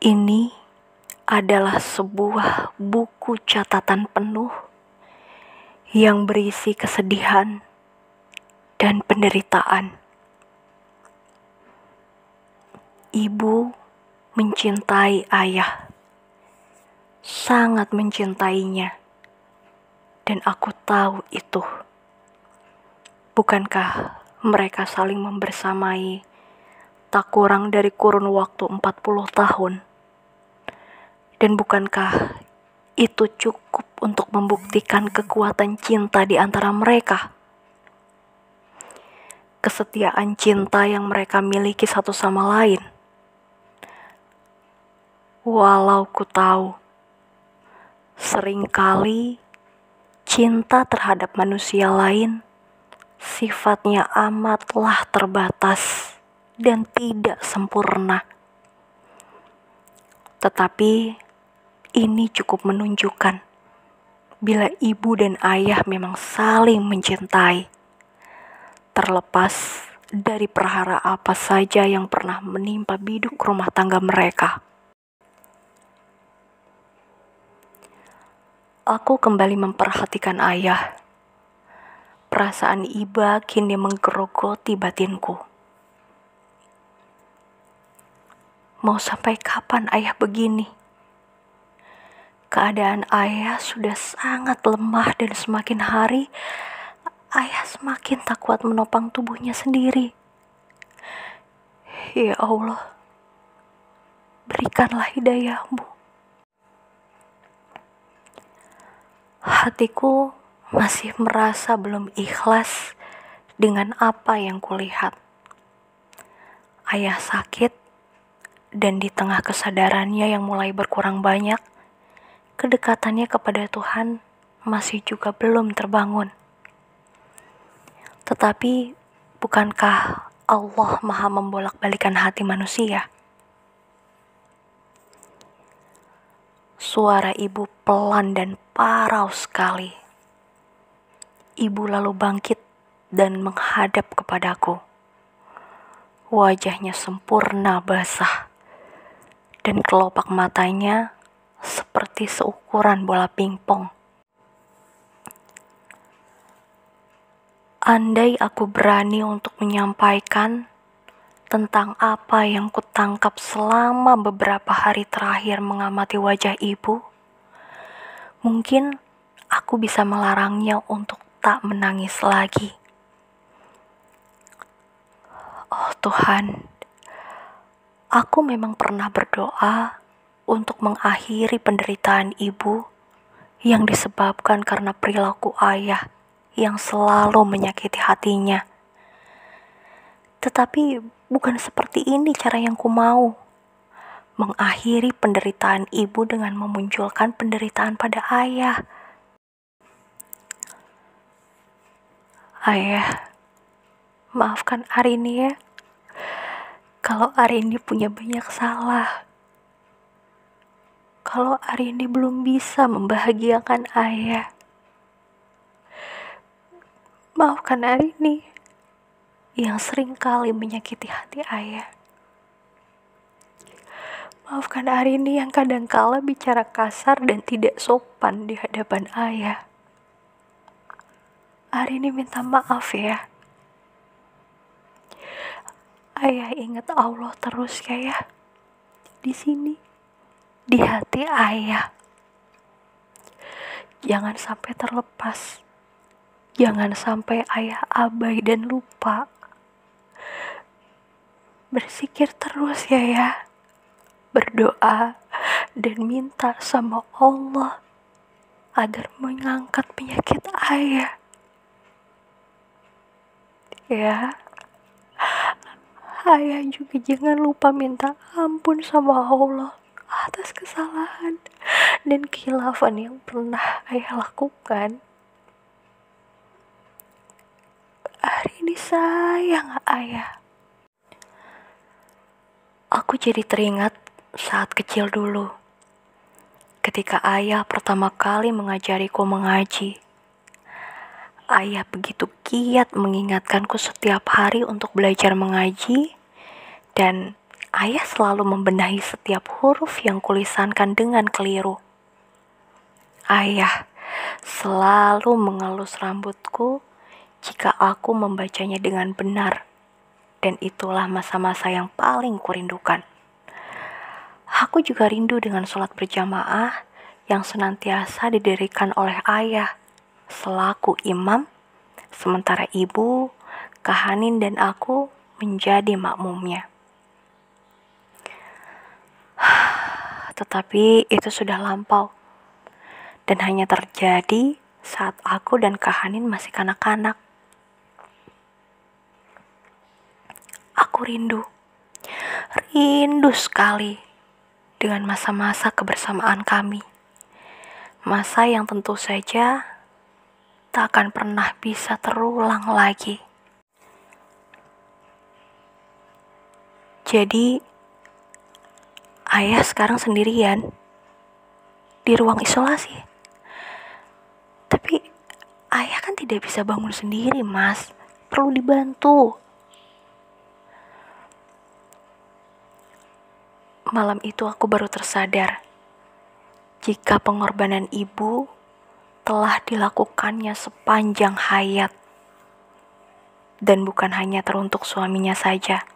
Ini adalah sebuah buku catatan penuh yang berisi kesedihan dan penderitaan. Ibu mencintai ayah, sangat mencintainya, dan aku tahu itu. Bukankah mereka saling membersamai tak kurang dari kurun waktu 40 tahun? Dan bukankah itu cukup untuk membuktikan kekuatan cinta di antara mereka? Kesetiaan cinta yang mereka miliki satu sama lain. Walau ku tahu, seringkali cinta terhadap manusia lain sifatnya amatlah terbatas dan tidak sempurna. Tetapi ini cukup menunjukkan bila ibu dan ayah memang saling mencintai, terlepas dari perhara apa saja yang pernah menimpa biduk rumah tangga mereka. Aku kembali memperhatikan ayah. Perasaan iba kini menggerogoti batinku. Mau sampai kapan ayah begini? Keadaan ayah sudah sangat lemah dan semakin hari, ayah semakin tak kuat menopang tubuhnya sendiri. Ya Allah, berikanlah hidayah-Mu. Hatiku masih merasa belum ikhlas dengan apa yang kulihat. Ayah sakit, dan di tengah kesadarannya yang mulai berkurang banyak, kedekatannya kepada Tuhan masih juga belum terbangun. Tetapi, bukankah Allah Maha membolak-balikan hati manusia? Suara ibu pelan dan parau sekali. Ibu lalu bangkit dan menghadap kepadaku. Wajahnya sempurna basah, dan kelopak matanya seperti seukuran bola pingpong. Andai aku berani untuk menyampaikan tentang apa yang kutangkap selama beberapa hari terakhir mengamati wajah ibu, mungkin aku bisa melarangnya untuk tak menangis lagi. Oh Tuhan, aku memang pernah berdoa untuk mengakhiri penderitaan ibu yang disebabkan karena perilaku ayah yang selalu menyakiti hatinya. Tetapi bukan seperti ini cara yang ku mau. Mengakhiri penderitaan ibu dengan memunculkan penderitaan pada ayah. Ayah, maafkan Arini ya. Kalau Arini punya banyak salah. Kalau Arini belum bisa membahagiakan ayah. Maafkan Arini yang sering kali menyakiti hati ayah. Maafkan Arini yang kadangkala bicara kasar dan tidak sopan di hadapan ayah. Arini minta maaf ya. Ayah ingat Allah terus ya. Di sini, di hati ayah. Jangan sampai terlepas. Jangan sampai ayah abai dan lupa. Bersikir terus ya. Berdoa dan minta sama Allah agar mengangkat penyakit ayah. Ya, ayah juga jangan lupa minta ampun sama Allah atas kesalahan dan khilafan yang pernah ayah lakukan. Hari ini sayang ayah. Aku jadi teringat saat kecil dulu, ketika ayah pertama kali mengajariku mengaji. Ayah begitu giat mengingatkanku setiap hari untuk belajar mengaji, dan ayah selalu membenahi setiap huruf yang kulisankan dengan keliru. Ayah selalu mengelus rambutku jika aku membacanya dengan benar, dan itulah masa-masa yang paling kurindukan. Aku juga rindu dengan sholat berjamaah yang senantiasa didirikan oleh ayah selaku imam, sementara ibu, Kahanin, dan aku menjadi makmumnya. Tetapi itu sudah lampau, dan hanya terjadi saat aku dan Kahanin masih kanak-kanak. Aku rindu sekali dengan masa-masa kebersamaan kami. Masa yang tentu saja tak akan pernah bisa terulang lagi. Jadi, ayah sekarang sendirian di ruang isolasi. Tapi, ayah kan tidak bisa bangun sendiri, Mas. Perlu dibantu. Malam itu aku baru tersadar jika pengorbanan ibu telah dilakukannya sepanjang hayat. Dan bukan hanya teruntuk suaminya saja,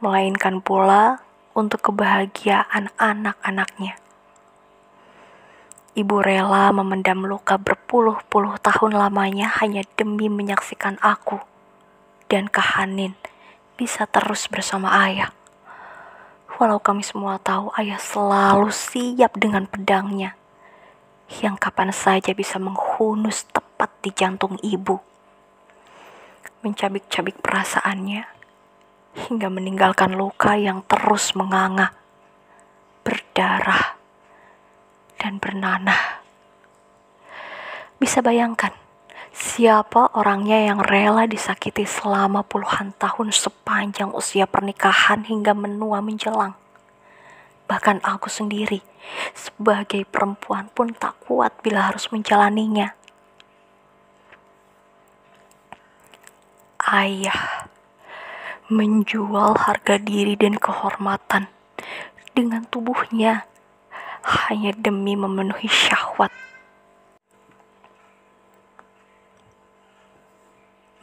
melainkan pula untuk kebahagiaan anak-anaknya. Ibu rela memendam luka berpuluh-puluh tahun lamanya hanya demi menyaksikan aku dan Kahanin bisa terus bersama ayah. Walau kami semua tahu ayah selalu siap dengan pedangnya, yang kapan saja bisa menghunus tepat di jantung ibu, mencabik-cabik perasaannya, hingga meninggalkan luka yang terus menganga, berdarah, dan bernanah. Bisa bayangkan, siapa orangnya yang rela disakiti selama puluhan tahun sepanjang usia pernikahan hingga menua menjelang? Bahkan aku sendiri, sebagai perempuan pun tak kuat bila harus menjalaninya. Ayah menjual harga diri dan kehormatan dengan tubuhnya hanya demi memenuhi syahwat.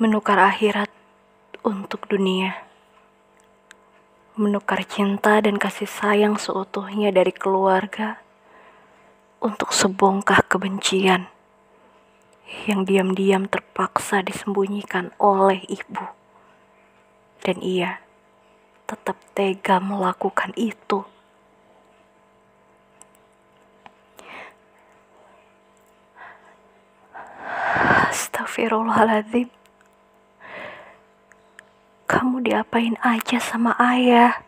Menukar akhirat untuk dunia. Menukar cinta dan kasih sayang seutuhnya dari keluarga untuk sebongkah kebencian yang diam-diam terpaksa disembunyikan oleh ibu. Dan ia tetap tega melakukan itu. Astagfirullahaladzim. Kamu diapain aja sama ayah?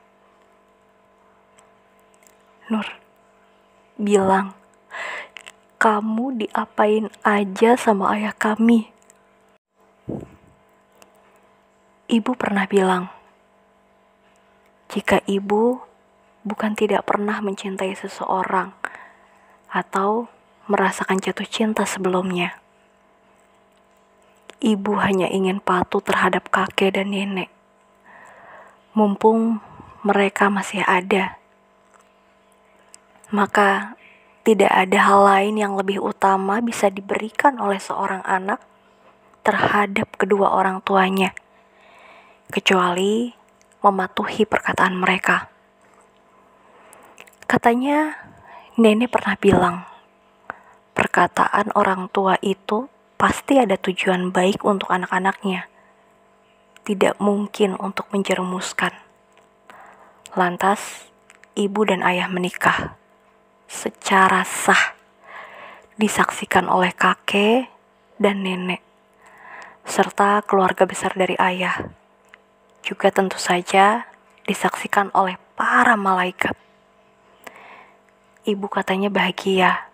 Nur bilang, kamu diapain aja sama ayah kami? Ibu pernah bilang, jika ibu bukan tidak pernah mencintai seseorang atau merasakan jatuh cinta sebelumnya, ibu hanya ingin patuh terhadap kakek dan nenek. Mumpung mereka masih ada, maka tidak ada hal lain yang lebih utama bisa diberikan oleh seorang anak terhadap kedua orang tuanya, kecuali mematuhi perkataan mereka. Katanya, nenek pernah bilang, perkataan orang tua itu pasti ada tujuan baik untuk anak-anaknya, tidak mungkin untuk menjerumuskan. Lantas, ibu dan ayah menikah secara sah, disaksikan oleh kakek dan nenek, serta keluarga besar dari ayah. Juga tentu saja disaksikan oleh para malaikat. Ibu katanya bahagia,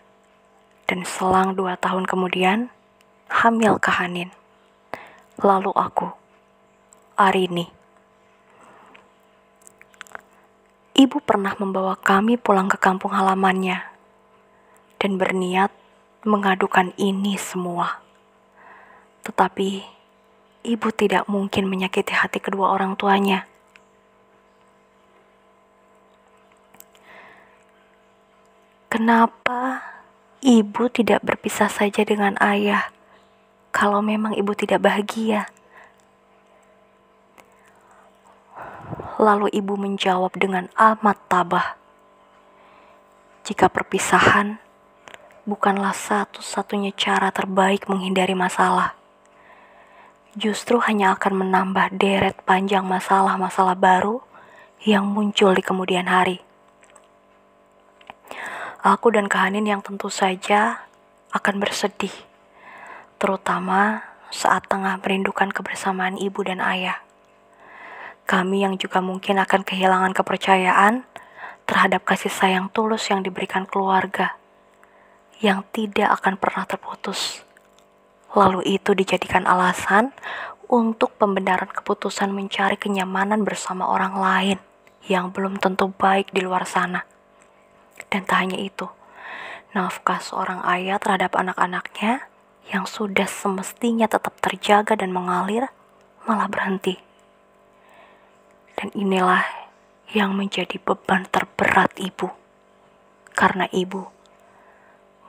dan selang 2 tahun kemudian, hamil Kahanin. Lalu aku, Arini. Ibu pernah membawa kami pulang ke kampung halamannya dan berniat mengadukan ini semua. Tetapi ibu tidak mungkin menyakiti hati kedua orang tuanya. Kenapa ibu tidak berpisah saja dengan ayah kalau memang ibu tidak bahagia? Lalu ibu menjawab dengan amat tabah, jika perpisahan bukanlah satu-satunya cara terbaik menghindari masalah, justru hanya akan menambah deret panjang masalah-masalah baru yang muncul di kemudian hari. Aku dan Kak Hanin yang tentu saja akan bersedih, terutama saat tengah merindukan kebersamaan ibu dan ayah. Kami yang juga mungkin akan kehilangan kepercayaan terhadap kasih sayang tulus yang diberikan keluarga, yang tidak akan pernah terputus. Lalu itu dijadikan alasan untuk pembenaran keputusan mencari kenyamanan bersama orang lain yang belum tentu baik di luar sana. Dan tak hanya itu, nafkah seorang ayah terhadap anak-anaknya yang sudah semestinya tetap terjaga dan mengalir malah berhenti. Dan inilah yang menjadi beban terberat ibu, karena ibu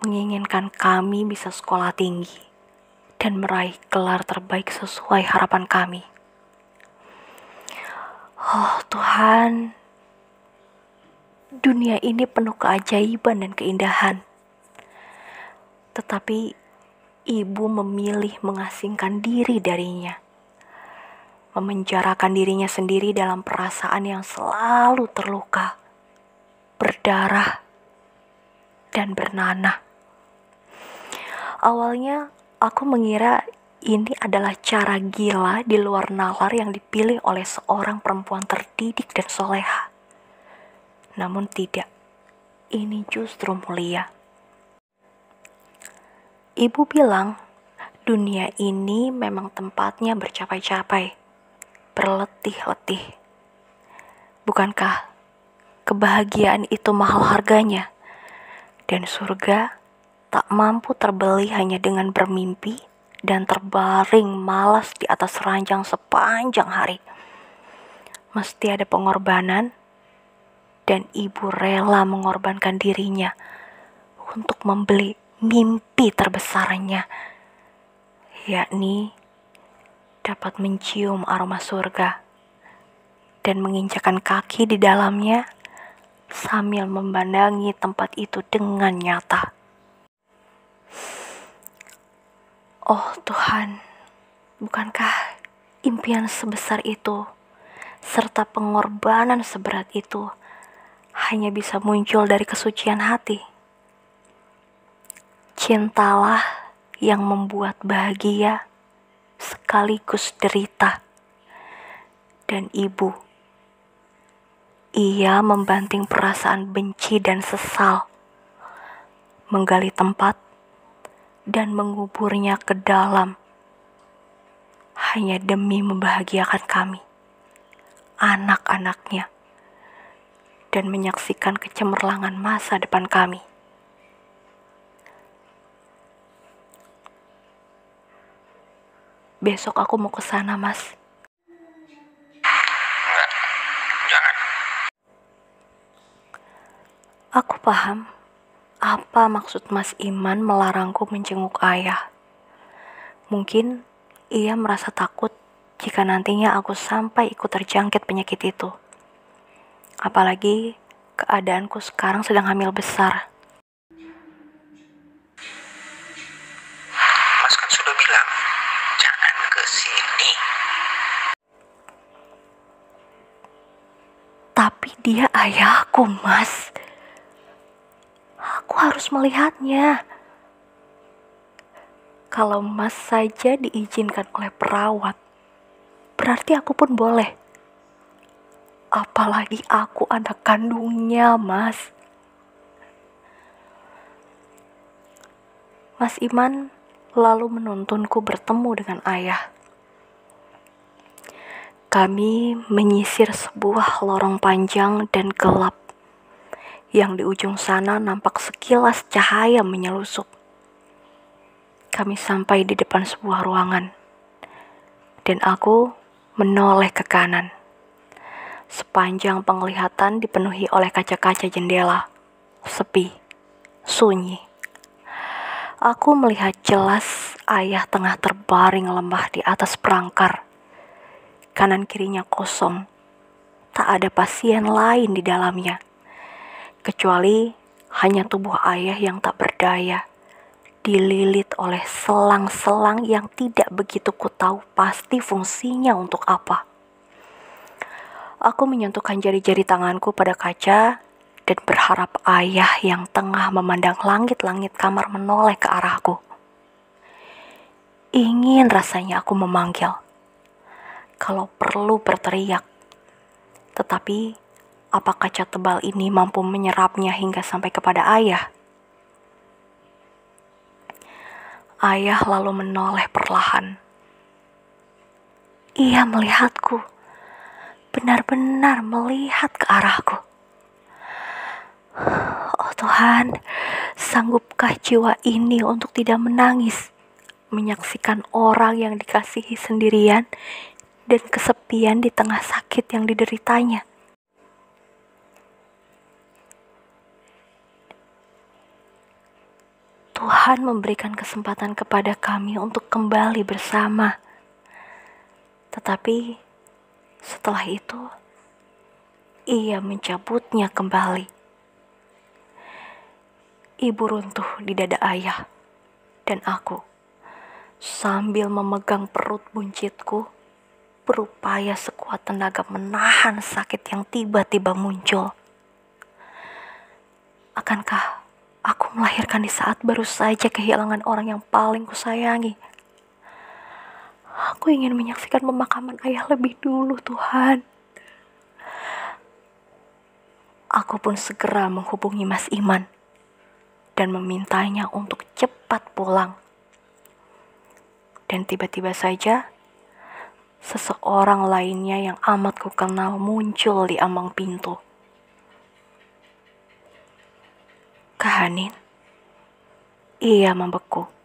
menginginkan kami bisa sekolah tinggi dan meraih gelar terbaik sesuai harapan kami. Oh Tuhan, dunia ini penuh keajaiban dan keindahan. Tetapi ibu memilih mengasingkan diri darinya, memenjarakan dirinya sendiri dalam perasaan yang selalu terluka, berdarah, dan bernanah. Awalnya aku mengira ini adalah cara gila di luar nalar yang dipilih oleh seorang perempuan terdidik dan soleha. Namun tidak, ini justru mulia. Ibu bilang, dunia ini memang tempatnya bercapai-capai, berletih-letih. Bukankah kebahagiaan itu mahal harganya? Dan surga tak mampu terbeli hanya dengan bermimpi dan terbaring malas di atas ranjang sepanjang hari. Mesti ada pengorbanan, dan ibu rela mengorbankan dirinya untuk membeli mimpi terbesarnya, yakni dapat mencium aroma surga dan menginjakan kaki di dalamnya sambil memandangi tempat itu dengan nyata. Oh Tuhan, bukankah impian sebesar itu serta pengorbanan seberat itu hanya bisa muncul dari kesucian hati? Cintalah yang membuat bahagia sekaligus derita. Dan ibu, ia membanting perasaan benci dan sesal, menggali tempat dan menguburnya ke dalam, hanya demi membahagiakan kami, anak-anaknya, dan menyaksikan kecemerlangan masa depan kami. Besok aku mau ke sana, Mas. Enggak, jangan. Aku paham apa maksud Mas Iman melarangku menjenguk ayah. Mungkin ia merasa takut jika nantinya aku sampai ikut terjangkit penyakit itu. Apalagi keadaanku sekarang sedang hamil besar. Mas kan sudah bilang, jangan ke sini. Tapi dia ayahku, Mas. Aku harus melihatnya. Kalau Mas saja diizinkan oleh perawat, berarti aku pun boleh. Apalagi aku anak kandungnya, Mas. Mas Iman lalu menuntunku bertemu dengan ayah. Kami menyisir sebuah lorong panjang dan gelap, yang di ujung sana nampak sekilas cahaya menyelusup. Kami sampai di depan sebuah ruangan, dan aku menoleh ke kanan. Sepanjang penglihatan dipenuhi oleh kaca-kaca jendela, sepi. Sunyi. Aku melihat jelas ayah tengah terbaring lemah di atas perangkar. Kanan kirinya kosong. Tak ada pasien lain di dalamnya. Kecuali hanya tubuh ayah yang tak berdaya. Dililit oleh selang-selang yang tidak begitu ku tahu pasti fungsinya untuk apa. Aku menyentuhkan jari-jari tanganku pada kaca dan berharap ayah yang tengah memandang langit-langit kamar menoleh ke arahku. Ingin rasanya aku memanggil, kalau perlu berteriak. Tetapi, apa kaca tebal ini mampu menyerapnya hingga sampai kepada ayah? Ayah lalu menoleh perlahan. Ia melihatku. Benar-benar melihat ke arahku. Oh Tuhan, sanggupkah jiwa ini untuk tidak menangis, menyaksikan orang yang dikasihi sendirian dan kesepian di tengah sakit yang dideritanya? Tuhan memberikan kesempatan kepada kami untuk kembali bersama. Tetapi setelah itu, ia mencabutnya kembali. Ibu runtuh di dada ayah, dan aku, sambil memegang perut buncitku, berupaya sekuat tenaga menahan sakit yang tiba-tiba muncul. Akankah aku melahirkan di saat baru saja kehilangan orang yang paling kusayangi? Aku ingin menyaksikan pemakaman ayah lebih dulu, Tuhan. Aku pun segera menghubungi Mas Iman dan memintanya untuk cepat pulang. Dan tiba-tiba saja, seseorang lainnya yang amat kukenal muncul di ambang pintu. Kak Hanin, ia membeku.